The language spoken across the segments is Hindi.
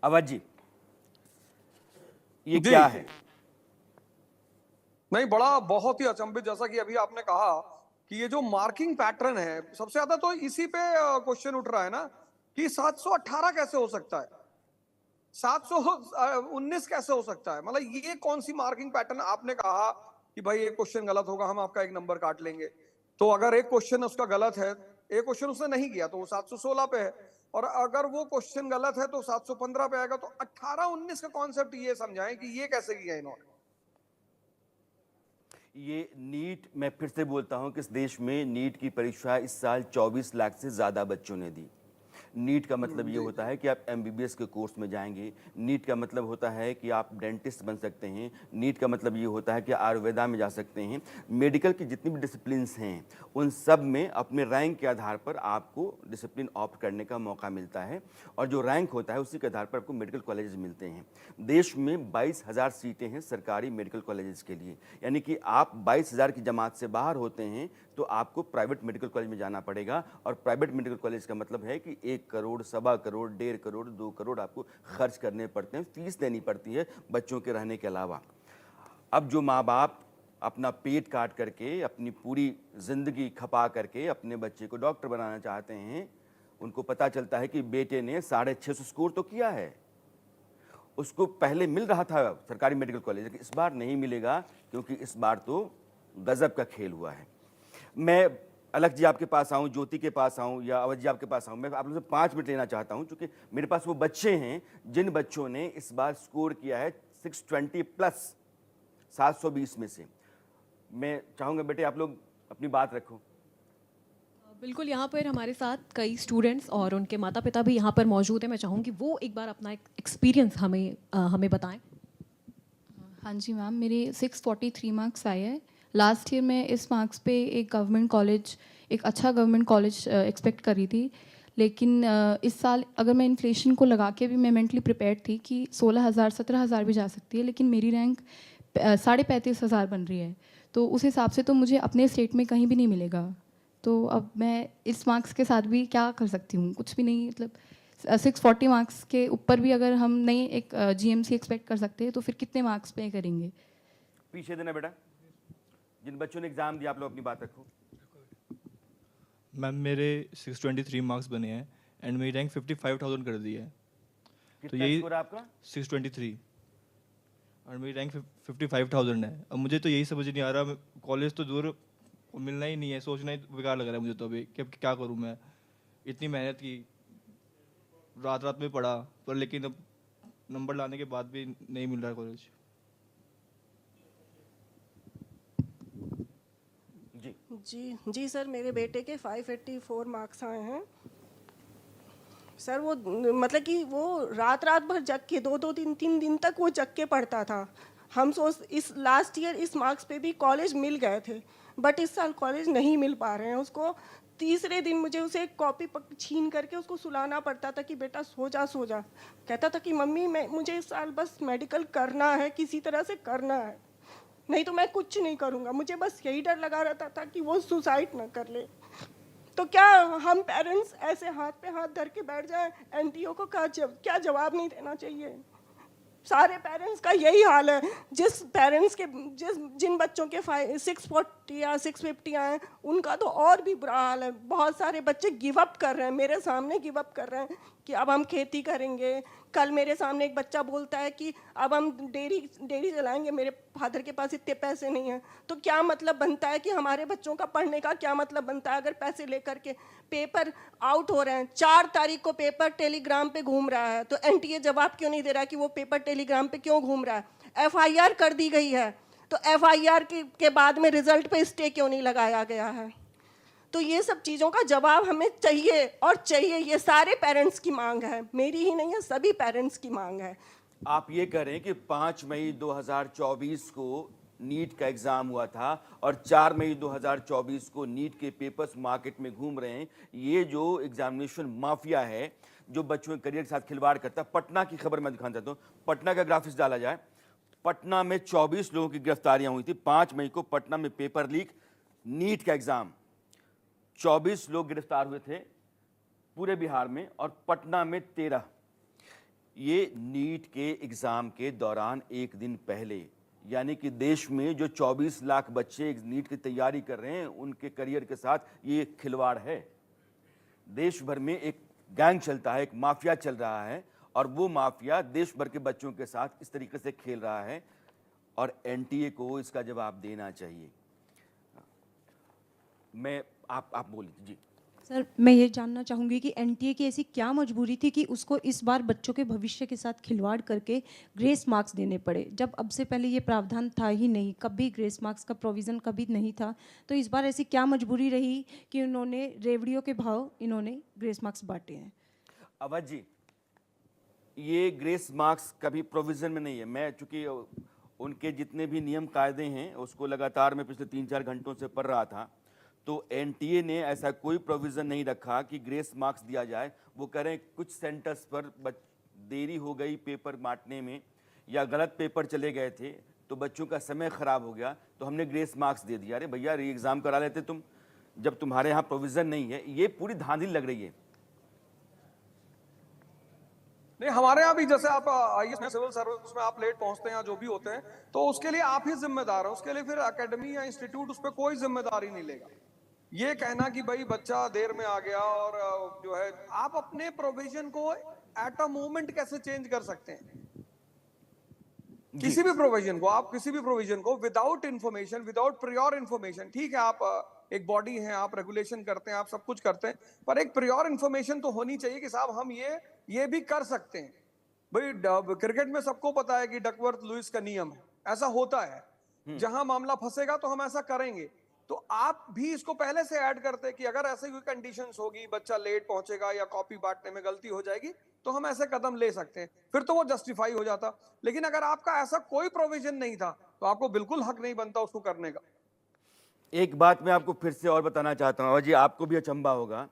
अवध जी, ये जी क्या है? नहीं, बड़ा बहुत ही अचंभित, जैसा कि अभी आपने कहा कि ये जो मार्किंग पैटर्न है, सबसे ज्यादा तो इसी पे क्वेश्चन उठ रहा है ना कि 718 कैसे हो सकता है, 719 कैसे हो सकता है। मतलब ये कौन सी मार्किंग पैटर्न। आपने कहा कि भाई एक क्वेश्चन गलत होगा, हम आपका एक नंबर काट लेंगे। तो अगर एक क्वेश्चन उसका गलत है, एक क्वेश्चन उसने नहीं किया तो वो 716 पे है, और अगर वो क्वेश्चन गलत है तो 715 पे आएगा। तो 18-19 का कॉन्सेप्ट ये समझाएं कि ये कैसे किया इन्होंने। ये नीट, मैं फिर से बोलता हूं कि इस देश में नीट की परीक्षा इस साल 24 लाख से ज़्यादा बच्चों ने दी। नीट का मतलब ये जी होता है कि आप एमबीबीएस के कोर्स में जाएंगे। नीट का मतलब होता है कि आप डेंटिस्ट बन सकते हैं। नीट का मतलब ये होता है कि आयुर्वेदा में जा सकते हैं। मेडिकल की जितनी भी डिसिप्लिन्स हैं उन सब में अपने रैंक के आधार पर आपको डिसिप्लिन ऑप्ट करने का मौका मिलता है, और जो रैंक होता है उसी के आधार पर आपको मेडिकल कॉलेजेस मिलते हैं। देश में 22,000 सीटें हैं सरकारी मेडिकल कॉलेजेस के लिए, यानी कि आप 22,000 की जमात से बाहर होते हैं तो आपको प्राइवेट मेडिकल कॉलेज में जाना पड़ेगा। और प्राइवेट मेडिकल कॉलेज का मतलब है कि 1 करोड़, 1.25 करोड़, 1.5 करोड़, 2 करोड़ आपको खर्च करने पड़ते हैं, फीस देनी पड़ती है बच्चों के रहने के अलावा। अब जो माँ बाप अपना पेट काट करके, अपनी पूरी ज़िंदगी खपा करके अपने बच्चे को डॉक्टर बनाना चाहते हैं, उनको पता चलता है कि बेटे ने 650 स्कोर तो किया है, उसको पहले मिल रहा था सरकारी मेडिकल कॉलेज, लेकिन इस बार नहीं मिलेगा, क्योंकि इस बार तो गजब का खेल हुआ है। मैं अलख जी आपके पास आऊं, ज्योति के पास आऊं, या अवध जी आपके पास आऊं। मैं आप लोगों से 5 मिनट लेना चाहता हूं, क्योंकि मेरे पास वो बच्चे हैं जिन बच्चों ने इस बार स्कोर किया है 620 प्लस 720 में से। मैं चाहूंगा बेटे आप लोग अपनी बात रखो। बिल्कुल, यहाँ पर हमारे साथ कई स्टूडेंट्स और उनके माता पिता भी यहाँ पर मौजूद हैं। मैं चाहूँगी वो एक बार अपना एक एक्सपीरियंस हमें बताएं। हाँ जी मैम, मेरे 643 मार्क्स आए हैं। लास्ट ईयर मैं इस मार्क्स पे एक गवर्नमेंट कॉलेज, एक अच्छा गवर्नमेंट कॉलेज एक्सपेक्ट कर रही थी, लेकिन इस साल अगर मैं इन्फ्लेशन को लगा के भी मैं मेंटली प्रिपेयर्ड थी कि 16,000 17,000 भी जा सकती है, लेकिन मेरी रैंक 35,500 बन रही है। तो उस हिसाब से तो मुझे अपने स्टेट में कहीं भी नहीं मिलेगा। तो अब मैं इस मार्क्स के साथ भी क्या कर सकती हूँ? कुछ भी नहीं। मतलब 640 मार्क्स के ऊपर भी अगर हम नहीं एक जीएमसी एक्सपेक्ट कर सकते हैं तो फिर कितने मार्क्स पे करेंगे? पीछे देना बेटा, जिन बच्चों ने एग्जाम दिया आप लोग अपनी बात रखो। मैम मेरे 623 मार्क्स बने हैं एंड मेरी रैंक 55,000 कर दी है। तो कितना यही स्कोर है आपका? 623 और मेरी रैंक 55,000 है। अब मुझे तो यही समझ नहीं आ रहा, कॉलेज तो दूर मिलना ही नहीं है, सोचना ही बेकार लग रहा है मुझे तो अभी कि अब क्या करूँ मैं। इतनी मेहनत की, रात रात में पढ़ा, पर लेकिन अब नंबर लाने के बाद भी नहीं मिल रहा है कॉलेज। जी जी जी सर, मेरे बेटे के 584 मार्क्स आए हैं सर। वो मतलब कि वो रात रात भर जग के 2-2 3-3 दिन तक वो जग के पढ़ता था। हम सोच इस लास्ट ईयर इस मार्क्स पे भी कॉलेज मिल गए थे, बट इस साल कॉलेज नहीं मिल पा रहे हैं उसको। तीसरे दिन मुझे उसे एक कॉपी छीन करके उसको सुलाना पड़ता था कि बेटा सो जा सो जा। कहता था कि मम्मी मुझे इस साल बस मेडिकल करना है, किसी तरह से करना है, नहीं तो मैं कुछ नहीं करूँगा। मुझे बस यही डर लगा रहता था कि वो सुसाइड ना कर ले। तो क्या हम पेरेंट्स ऐसे हाथ पे हाथ धर के बैठ जाएं? एनटीओ को क्या जवाब नहीं देना चाहिए? सारे पेरेंट्स का यही हाल है। जिन बच्चों के 640 या 650 आए उनका तो और भी बुरा हाल है। बहुत सारे बच्चे गिव अप कर रहे हैं, मेरे सामने गिव अप कर रहे हैं कि अब हम खेती करेंगे। कल मेरे सामने एक बच्चा बोलता है कि अब हम डेयरी चलाएंगे, मेरे फादर के पास इतने पैसे नहीं हैं। तो क्या मतलब बनता है कि हमारे बच्चों का पढ़ने का क्या मतलब बनता है अगर पैसे लेकर के पेपर आउट हो रहे हैं? 4 तारीख को पेपर टेलीग्राम पे घूम रहा है, तो एनटीए जवाब क्यों नहीं दे रहा कि वो पेपर टेलीग्राम पे क्यों घूम रहा है? एफआईआर कर दी गई है, तो एफआईआर के बाद में रिजल्ट पे स्टे क्यों नहीं लगाया गया है? तो ये सब चीज़ों का जवाब हमें चाहिए और चाहिए। ये सारे पेरेंट्स की मांग है, मेरी ही नहीं है, सभी पेरेंट्स की मांग है। आप ये कह रहे हैं कि 5 मई 2024 को नीट का एग्जाम हुआ था और 4 मई 2024 को नीट के पेपर्स मार्केट में घूम रहे हैं। ये जो एग्जामिनेशन माफिया है, जो बच्चों के करियर के साथ खिलवाड़ करता है। पटना की खबर मैं दिखाना चाहता हूँ, पटना का ग्राफिक्स डाला जाए। पटना में 24 लोगों की गिरफ्तारियां हुई थी 5 मई को। पटना में पेपर लीक, नीट का एग्जाम, 24 लोग गिरफ्तार हुए थे पूरे बिहार में, और पटना में 13। ये नीट के एग्ज़ाम के दौरान एक दिन पहले, यानी कि देश में जो 24 लाख बच्चे नीट की तैयारी कर रहे हैं उनके करियर के साथ ये एक खिलवाड़ है। देश भर में एक गैंग चलता है, एक माफिया चल रहा है, और वो माफिया देश भर के बच्चों के साथ इस तरीके से खेल रहा है, और एनटीए को इसका जवाब देना चाहिए। मैं आप बोलिए जी। सर, मैं ये जानना चाहूँगी कि एनटीए की ऐसी क्या मजबूरी थी कि उसको इस बार बच्चों के भविष्य के साथ खिलवाड़ करके ग्रेस मार्क्स देने पड़े, जब अब से पहले ये प्रावधान था ही नहीं, कभी ग्रेस मार्क्स का प्रोविज़न कभी नहीं था। तो इस बार ऐसी क्या मजबूरी रही कि उन्होंने रेवड़ियों के भाव इन्होंने ग्रेस मार्क्स बांटे हैं? अवध जी, ये ग्रेस मार्क्स कभी प्रोविज़न में नहीं है। मैं चूँकि उनके जितने भी नियम कायदे हैं उसको लगातार मैं पिछले 3-4 घंटों से पढ़ रहा था, तो एनटीए ने ऐसा कोई प्रोविज़न नहीं रखा कि ग्रेस मार्क्स दिया जाए। वो कह रहे हैं कुछ सेंटर्स पर देरी हो गई पेपर बांटने में, या गलत पेपर चले गए थे तो बच्चों का समय ख़राब हो गया तो हमने ग्रेस मार्क्स दे दिया। अरे भैया, री एग्ज़ाम करा लेते तुम, जब तुम्हारे यहाँ प्रोविज़न नहीं है। ये पूरी धांधली लग रही है। नहीं, हमारे यहाँ भी जैसे आप आईएएस में, सिविल सर्विस में आप लेट पहुंचते हैं या जो भी होते हैं, तो उसके लिए आप ही जिम्मेदार हैं। उसके लिए फिर एकेडमी या इंस्टीट्यूट उस पर कोई जिम्मेदारी नहीं लेगा। ये कहना कि भाई बच्चा देर में आ गया और जो है, आप अपने प्रोविजन को एट अ मोमेंट कैसे चेंज कर सकते हैं? किसी भी प्रोविजन को, आप किसी भी प्रोविजन को without information, without prior information, ठीक है आप एक बॉडी हैं, आप रेगुलेशन करते हैं, आप सब कुछ करते हैं, पर एक प्रियोर इंफॉर्मेशन तो होनी चाहिए कि साहब हम ये भी कर सकते हैं। भाई क्रिकेट में सबको पता है कि डकवर्थ लुइस का नियम है, ऐसा होता है। जहां मामला फंसेगा तो हम ऐसा करेंगे। तो आप भी इसको पहले से ऐड करते कि अगर ऐसे कोई कंडीशंस होगी, बच्चा लेट पहुंचेगा या कॉपी बांटने में गलती हो जाएगी, तो हम ऐसे कदम ले सकते हैं, फिर तो वो जस्टिफाई हो जाता। लेकिन अगर आपका ऐसा कोई प्रोविजन नहीं था तो आपको बिल्कुल हक नहीं बनता उसको करने का। एक बात मैं आपको फिर से और बताना चाहता हूँ जी, आपको भी अचंभा होगा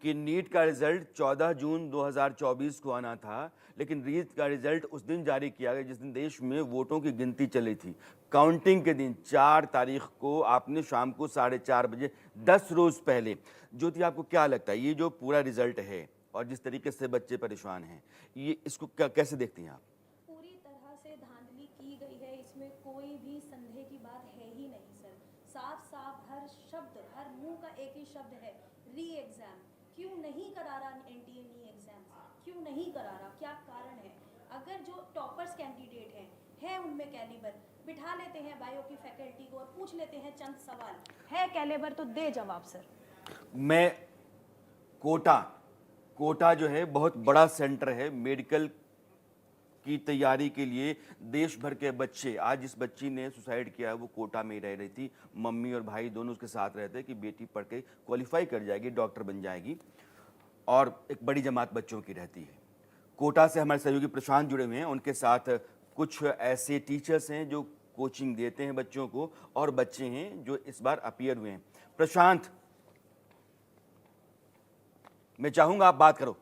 कि नीट का रिजल्ट 14 जून 2024 को आना था, लेकिन नीट का रिजल्ट उस दिन जारी किया गया जिस दिन देश में वोटों की गिनती चली थी। काउंटिंग के दिन 4 तारीख को आपने शाम को 4:30 बजे, 10 रोज़ पहले। ज्योति, आपको क्या लगता है ये जो पूरा रिजल्ट है और जिस तरीके से बच्चे परेशान हैं, ये इसको कैसे देखती हैं आप? पूरी तरह से धांधली की गई है, इसमें कोई भी संदेह की बात है ही नहीं सर। साफ साफ हर शब्द, हर मुंह का एक ही शब्द है, री एग्जाम। क्यों नहीं करा रहा एनटीए नी एग्जाम? क्यों नहीं करा रहा? क्या कारण है? अगर जो टॉपर्स कैंडिडेट हैं उनमें कैलिबर, बिठा लेते हैं बायो की फैकल्टी को और पूछ लेते हैं चंद सवाल, है कैलिबर तो दे जवाब सर। मैं कोटा जो है बहुत बड़ा सेंटर है मेडिकल की तैयारी के लिए। देश भर के बच्चे, आज जिस बच्ची ने सुसाइड किया वो कोटा में रह रही थी, मम्मी और भाई दोनों उसके साथ रहते कि बेटी पढ़ के क्वालिफाई कर जाएगी, डॉक्टर बन जाएगी, और एक बड़ी जमात बच्चों की रहती है। कोटा से हमारे सहयोगी प्रशांत जुड़े हुए हैं, उनके साथ कुछ ऐसे टीचर्स हैं जो कोचिंग देते हैं बच्चों को, और बच्चे हैं जो इस बार अपीयर हुए हैं। प्रशांत, मैं चाहूंगा आप बात करो।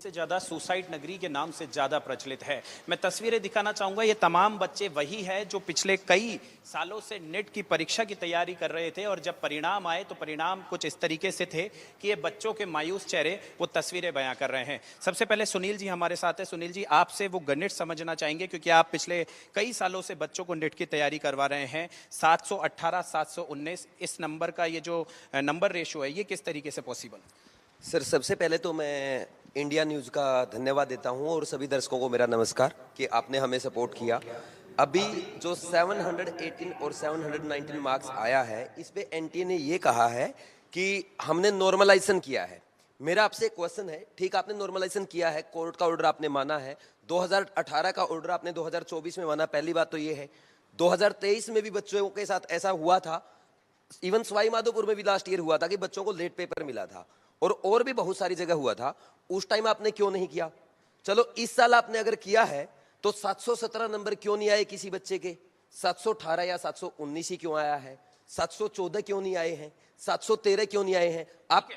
से ज़्यादा सुसाइड नगरी के नाम से ज़्यादा प्रचलित है। मैं तस्वीरें दिखाना चाहूँगा, ये तमाम बच्चे वही है जो पिछले कई सालों से नेट की परीक्षा की तैयारी कर रहे थे, और जब परिणाम आए तो परिणाम कुछ इस तरीके से थे कि ये बच्चों के मायूस चेहरे वो तस्वीरें बयां कर रहे हैं। सबसे पहले सुनील जी हमारे साथ है। सुनील जी, आपसे वो गणित समझना चाहेंगे क्योंकि आप पिछले कई सालों से बच्चों को नेट की तैयारी करवा रहे हैं। 718, 719 इस नंबर का ये जो नंबर रेशो है, ये किस तरीके से पॉसिबल? सर, सबसे पहले तो मैं इंडिया न्यूज़ का धन्यवाद देता हूं, और सभी दर्शकों को मेरा नमस्कार कि आपने हमें सपोर्ट किया। अभी जो 718 और 719 मार्क्स आया है, इस पे एनटीए ने ये कहा है कि हमने नॉर्मलाइजेशन किया है। मेरा आपसे एक क्वेश्चन है, ठीक, आपने नॉर्मलाइजेशन किया है, कोर्ट का ऑर्डर आपने माना है, 2018 का ऑर्डर आपने 2024 में माना, पहली बात तो ये है। 2023 में भी बच्चों के साथ ऐसा हुआ था, इवन सवाई माधोपुर में भी लास्ट ईयर हुआ था कि बच्चों को लेट पेपर मिला था, और भी बहुत सारी जगह हुआ था। उस टाइम आपने क्यों नहीं किया? चलो, इस साल आपने अगर किया है तो 717 नंबर क्यों नहीं आए किसी बच्चे के? 718 या 719 ही क्यों आया है? 714 क्यों नहीं आए हैं? 713 क्यों नहीं आए हैं? आप